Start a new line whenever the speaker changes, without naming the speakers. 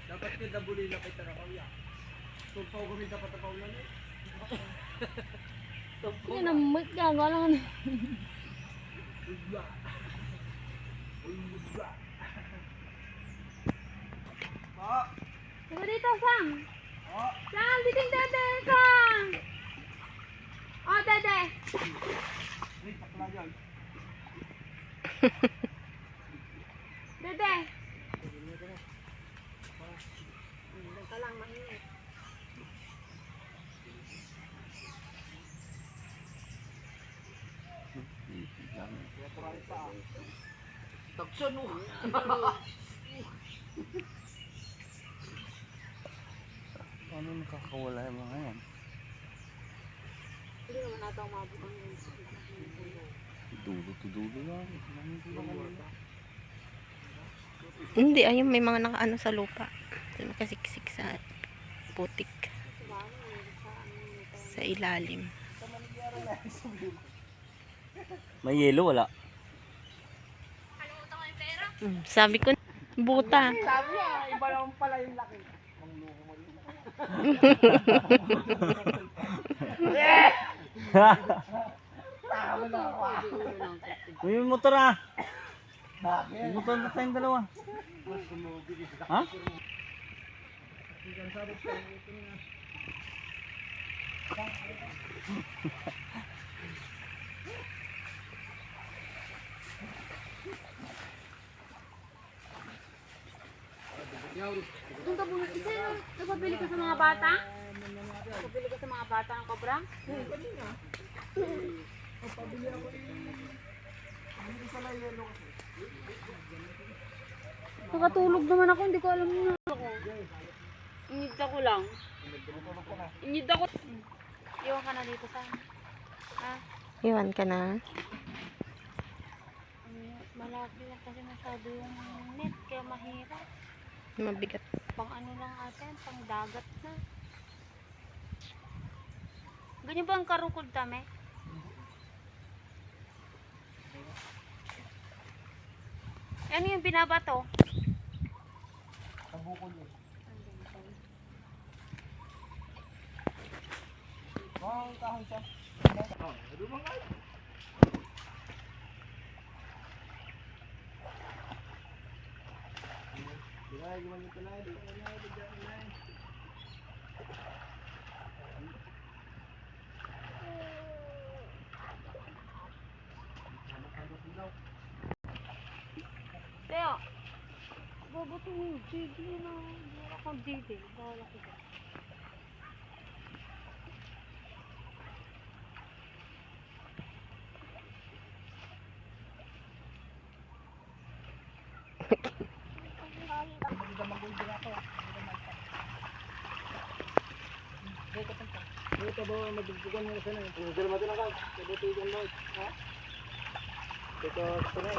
Dapat ka dabuli na kay Tarakaw ya. Tumpaw kami dapat tapaw na ni.
Ini namit ka, wala nga.
Ugla. Ugla. Pa.
Tara dito, Sang.
Oh.
Sang, diting dede, Sang. Oh, dede.
Ni takla diyan.
Dede. Ka lang mainit.
Takson mo.
Paano nakakawala yung mga yan?
Hindi naman ata umabot ang yun.
Dulo to dulo lang.
Hindi, ayun may mga nakaano sa lupa. Nakasiksik sa putik. Sa ilalim.
May yelo wala?
Sabi ko, buta.
Sabi niya, iba naman pala yung laki. Tama na ako.
May motor ah.
Bakit?
May motor na tayong dalawa. Ha?
Doon ka muna. Isa yun. Nagpapili ka sa mga bata? Nagpapili ka sa mga bata ng kobra? Nakatulog naman ako. Hindi ko alam na ako. Inid ako lang. Inid ako. Iwan ka na dito sa... Ha?
Iwan ka na.
Malaki lang kasi masyado yung net. Kaya mahirap.
Mabigat.
Pang ano lang atin, pang dagat na. Ganyan ba ang karukod tame? Ano yung binabato?
Tabukol yun. Bang kahon siya. Oh, lumang ay. Dilay, gumawa nito na, dilay.
Teo, babato mo yung didi na. Wala akong didi. Bawala ko ba?
Ito ba magbubukan mo sa nang? Kung dala natin ang kag, kabuti yung load, ha? Ito, ito na.